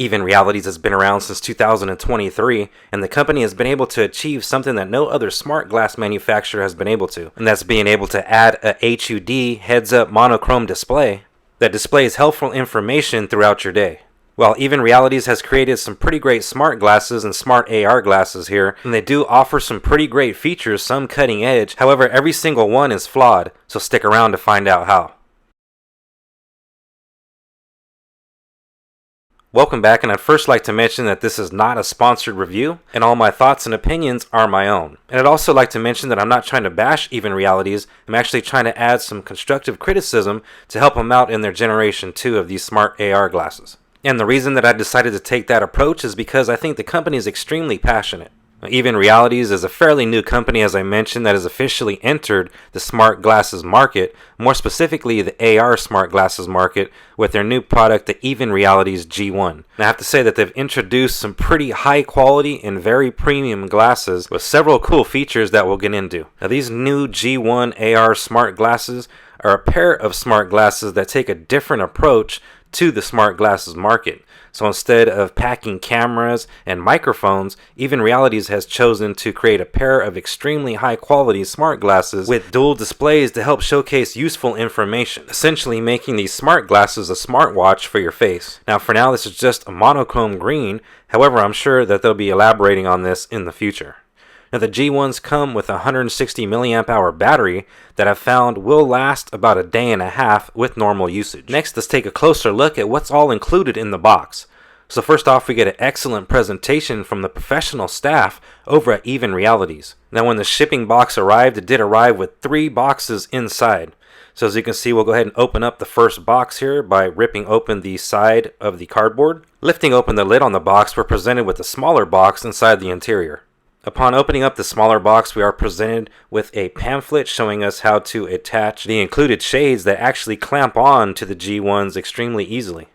Even Realities has been around since 2023, and the company has been able to achieve something that no other smart glass manufacturer has been able to, and that's being able to add a HUD heads-up monochrome display that displays helpful information throughout your day. While Even Realities has created some pretty great smart glasses and smart AR glasses here, and they do offer some pretty great features, some cutting edge, however every single one is flawed, so stick around to find out how. Welcome back, and I'd first like to mention that this is not a sponsored review, and all my thoughts and opinions are my own. And I'd also like to mention that I'm not trying to bash Even Realities, I'm actually trying to add some constructive criticism to help them out in their generation 2 of these smart AR glasses. And the reason that I decided to take that approach is because I think the company is extremely passionate. Even Realities is a fairly new company, as I mentioned, that has officially entered the smart glasses market, more specifically the AR smart glasses market, with their new product, the Even Realities G1. And I have to say that they've introduced some pretty high quality and very premium glasses with several cool features that we'll get into. Now, these new G1 AR smart glasses are a pair of smart glasses that take a different approach to the smart glasses market. So instead of packing cameras and microphones, Even Realities has chosen to create a pair of extremely high quality smart glasses with dual displays to help showcase useful information, essentially making these smart glasses a smartwatch for your face. Now for now this is just a monochrome green, however I'm sure that they'll be elaborating on this in the future. Now the G1s come with a 160 milliamp hour battery that I've found will last about a day and a half with normal usage. Next, let's take a closer look at what's all included in the box. So first off, we get an excellent presentation from the professional staff over at Even Realities. Now when the shipping box arrived, it did arrive with 3 boxes inside. So as you can see, we'll go ahead and open up the first box here by ripping open the side of the cardboard. Lifting open the lid on the box, we're presented with a smaller box inside the interior. Upon opening up the smaller box, we are presented with a pamphlet showing us how to attach the included shades that actually clamp on to the G1s extremely easily.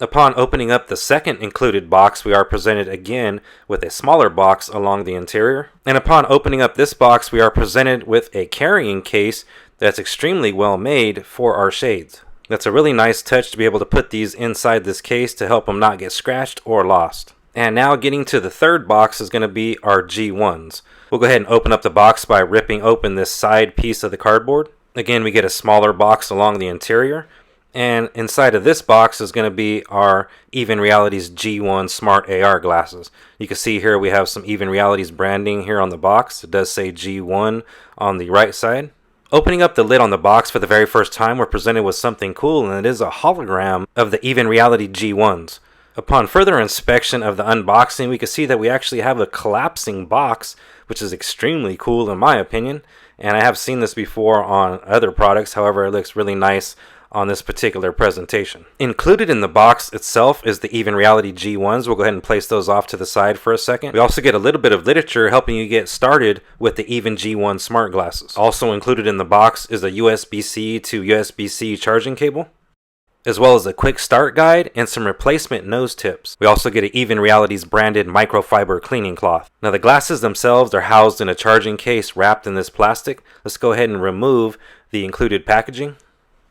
Upon opening up the second included box, we are presented again with a smaller box along the interior. And upon opening up this box, we are presented with a carrying case that's extremely well made for our shades. That's a really nice touch to be able to put these inside this case to help them not get scratched or lost. And now getting to the third box is going to be our G1s. We'll go ahead and open up the box by ripping open this side piece of the cardboard. Again, we get a smaller box along the interior. And inside of this box is going to be our Even Realities G1 Smart AR glasses. You can see here we have some Even Realities branding here on the box. It does say G1 on the right side. Opening up the lid on the box for the very first time, we're presented with something cool, and it is a hologram of the Even Reality G1s. Upon further inspection of the unboxing, we can see that we actually have a collapsing box, which is extremely cool in my opinion. And I have seen this before on other products, however it looks really nice on this particular presentation. Included in the box itself is the Even Reality G1s. We'll go ahead and place those off to the side for a second. We also get a little bit of literature helping you get started with the Even G1 smart glasses. Also included in the box is a USB-C to USB-C charging cable, as well as a quick start guide and some replacement nose tips. We also get an Even Realities branded microfiber cleaning cloth. Now the glasses themselves are housed in a charging case wrapped in this plastic. Let's go ahead and remove the included packaging.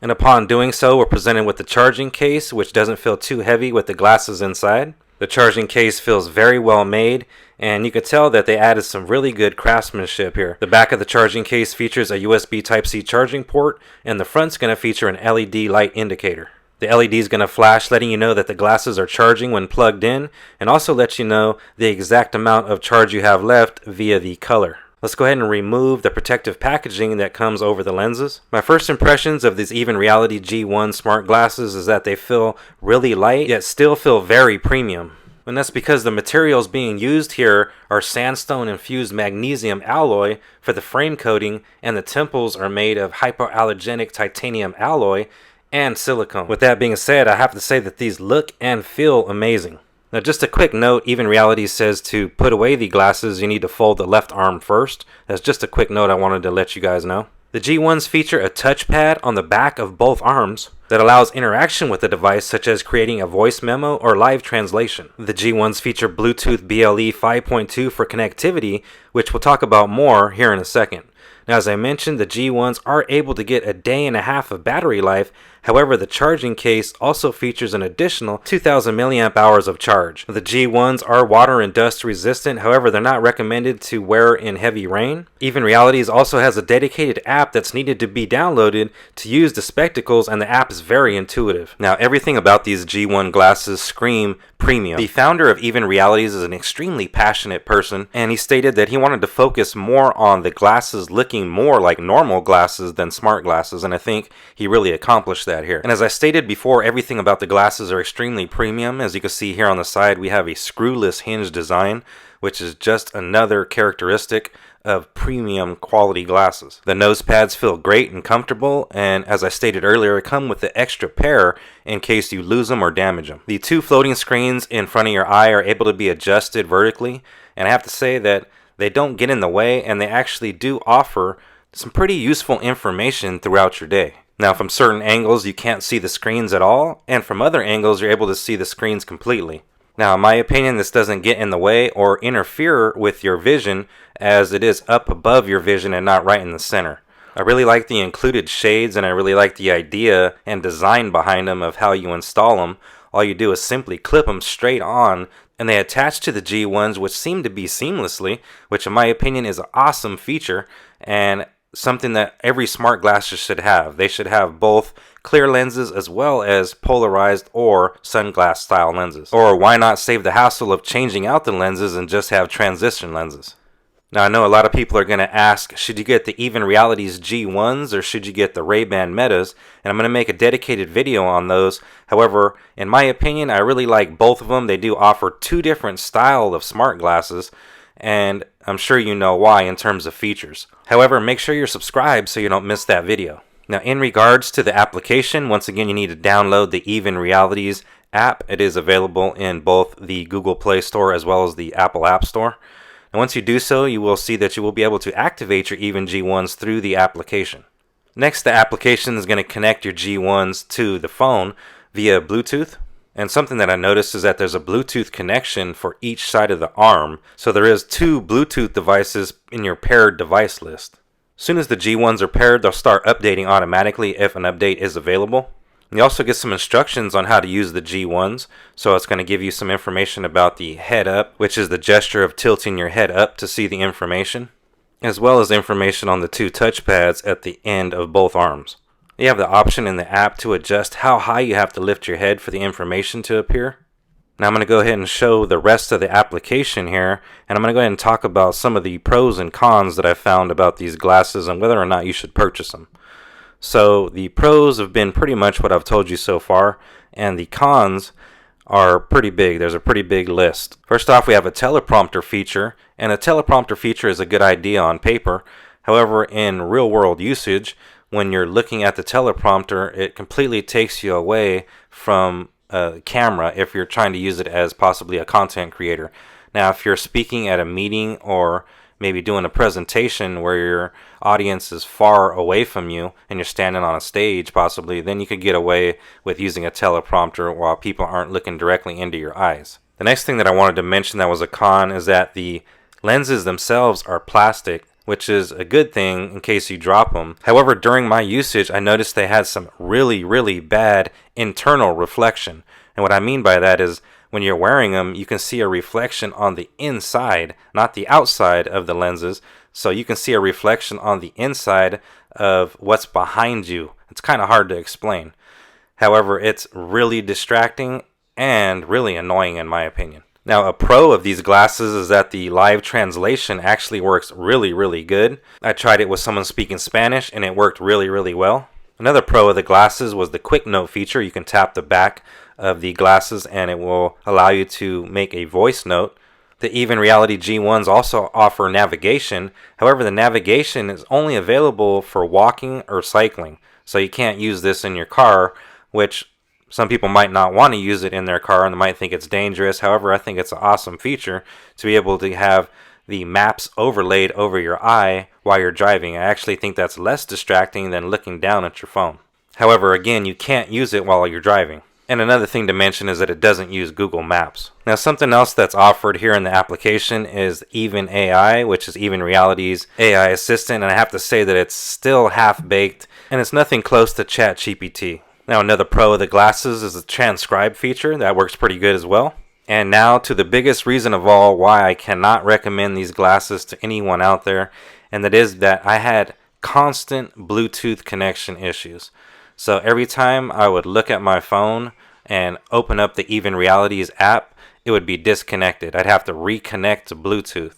And upon doing so, we're presented with the charging case, which doesn't feel too heavy with the glasses inside. The charging case feels very well made, and you can tell that they added some really good craftsmanship here. The back of the charging case features a USB Type-C charging port, and the front's going to feature an LED light indicator. The LED is going to flash, letting you know that the glasses are charging when plugged in, and also lets you know the exact amount of charge you have left via the color. Let's go ahead and remove the protective packaging that comes over the lenses. My first impressions of these Even Reality G1 smart glasses is that they feel really light, yet still feel very premium. And that's because the materials being used here are sandstone infused magnesium alloy for the frame coating, and the temples are made of hypoallergenic titanium alloy and silicone. With that being said, I have to say that these look and feel amazing. Now just a quick note, Even Reality says to put away the glasses, you need to fold the left arm first. That's just a quick note I wanted to let you guys know. The G1s feature a touchpad on the back of both arms that allows interaction with the device, such as creating a voice memo or live translation. The G1s feature Bluetooth BLE 5.2 for connectivity, which we'll talk about more here in a second. Now, as I mentioned, the G1s are able to get a day and a half of battery life. However, the charging case also features an additional 2000 milliamp hours of charge. The G1s are water and dust resistant, however, they're not recommended to wear in heavy rain. Even Realities also has a dedicated app that's needed to be downloaded to use the spectacles, and the app is very intuitive. Now, everything about these G1 glasses scream premium. The founder of Even Realities is an extremely passionate person, and he stated that he wanted to focus more on the glasses looking more like normal glasses than smart glasses, and I think he really accomplished that here. And as I stated before, everything about the glasses are extremely premium. As you can see here on the side, we have a screwless hinge design, which is just another characteristic of premium quality glasses. The nose pads feel great and comfortable, and as I stated earlier, come with the extra pair in case you lose them or damage them. The two floating screens in front of your eye are able to be adjusted vertically, and I have to say that they don't get in the way, and they actually do offer some pretty useful information throughout your day. Now, from certain angles you can't see the screens at all, and from other angles you're able to see the screens completely. Now, in my opinion, this doesn't get in the way or interfere with your vision, as it is up above your vision and not right in the center. I really like the included shades, and I really like the idea and design behind them of how you install them. All you do is simply clip them straight on, and they attach to the G1s, which seem to be seamlessly, which in my opinion is an awesome feature and something that every smart glasses should have. They should have both clear lenses as well as polarized or sunglass style lenses. Or why not save the hassle of changing out the lenses and just have transition lenses? Now, I know a lot of people are going to ask, should you get the Even Realities G1s or should you get the Ray-Ban Metas? And I'm going to make a dedicated video on those. However, in my opinion, I really like both of them. They do offer two different styles of smart glasses, and I'm sure you know why in terms of features. However, make sure you're subscribed so you don't miss that video. Now, in regards to the application, once again, you need to download the Even Realities app. It is available in both the Google Play Store as well as the Apple App Store. And once you do so, you will see that you will be able to activate your Even G1s through the application. Next, the application is going to connect your G1s to the phone via Bluetooth. And something that I noticed is that there's a Bluetooth connection for each side of the arm. So there is two Bluetooth devices in your paired device list. As soon as the G1s are paired, they'll start updating automatically if an update is available. You also get some instructions on how to use the G1s. So it's going to give you some information about the head up, which is the gesture of tilting your head up to see the information, as well as information on the two touchpads at the end of both arms. You have the option in the app to adjust how high you have to lift your head for the information to appear. Now I'm going to go ahead and show the rest of the application here, and I'm going to go ahead and talk about some of the pros and cons that I found about these glasses and whether or not you should purchase them. So the pros have been pretty much what I've told you so far, and the cons are pretty big. There's a pretty big list. First off, we have a teleprompter feature, and a teleprompter feature is a good idea on paper. However, in real world usage, when you're looking at the teleprompter, it completely takes you away from a camera if you're trying to use it as possibly a content creator. Now, if you're speaking at a meeting or maybe doing a presentation where your audience is far away from you and you're standing on a stage possibly, then you could get away with using a teleprompter while people aren't looking directly into your eyes. The next thing that I wanted to mention that was a con is that the lenses themselves are plastic, which is a good thing in case you drop them. However, during my usage, I noticed they had some really bad internal reflection. And what I mean by that is when you're wearing them, you can see a reflection on the inside, not the outside of the lenses. So you can see a reflection on the inside of what's behind you. It's kind of hard to explain. However, it's really distracting and really annoying in my opinion. Now, a pro of these glasses is that the live translation actually works really good. I tried it with someone speaking Spanish and it worked really well. Another pro of the glasses was the quick note feature. You can tap the back of the glasses and it will allow you to make a voice note. The Even Reality G1s also offer navigation. However, the navigation is only available for walking or cycling. So you can't use this in your car, which some people might not want to use it in their car and they might think it's dangerous. However, I think it's an awesome feature to be able to have the maps overlaid over your eye while you're driving. I actually think that's less distracting than looking down at your phone. However, again, you can't use it while you're driving. And another thing to mention is that it doesn't use Google Maps. Now, something else that's offered here in the application is Even AI, which is Even Reality's AI assistant, and I have to say that it's still half-baked, and it's nothing close to ChatGPT. Now, another pro of the glasses is the transcribe feature. That works pretty good as well. And now to the biggest reason of all why I cannot recommend these glasses to anyone out there, and that is that I had constant Bluetooth connection issues. So every time I would look at my phone and open up the Even Realities app, it would be disconnected. I'd have to reconnect to Bluetooth.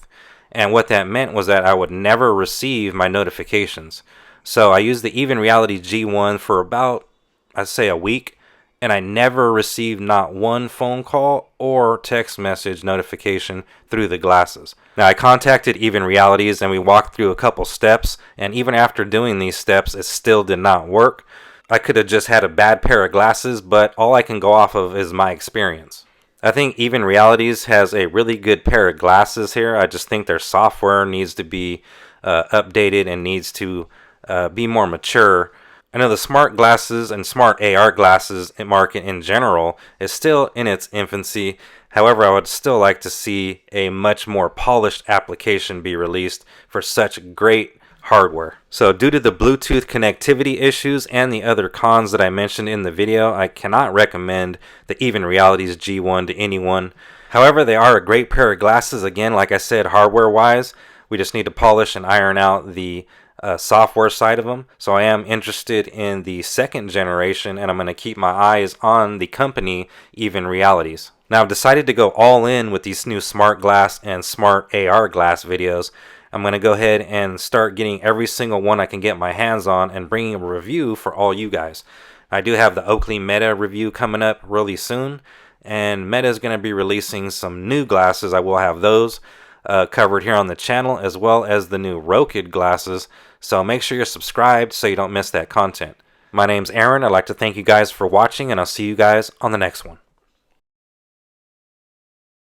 And what that meant was that I would never receive my notifications. So I used the Even Reality G1 for about, I'd say, a week, and I never received not one phone call or text message notification through the glasses. Now, I contacted Even Realities and we walked through a couple steps, and even after doing these steps, it still did not work. I could have just had a bad pair of glasses, but all I can go off of is my experience. I think Even Realities has a really good pair of glasses here. I just think their software needs to be updated and needs to be more mature. I know the smart glasses and smart AR glasses market in general is still in its infancy. However, I would still like to see a much more polished application be released for such great hardware. So due to the Bluetooth connectivity issues and the other cons that I mentioned in the video, I cannot recommend the Even Realities G1 to anyone. However, they are a great pair of glasses. Again, like I said, hardware wise, we just need to polish and iron out the software side of them. So I am interested in the second generation, and I'm going to keep my eyes on the company Even Realities. Now, I've decided to go all in with these new smart glass and smart AR glass videos. I'm going to go ahead and start getting every single one I can get my hands on and bringing a review for all you guys. I do have the Oakley Meta review coming up really soon, and Meta is going to be releasing some new glasses. I will have those covered here on the channel, as well as the new Roku glasses. So make sure you're subscribed so you don't miss that content. My name's Aaron. I'd like to thank you guys for watching, and I'll see you guys on the next one.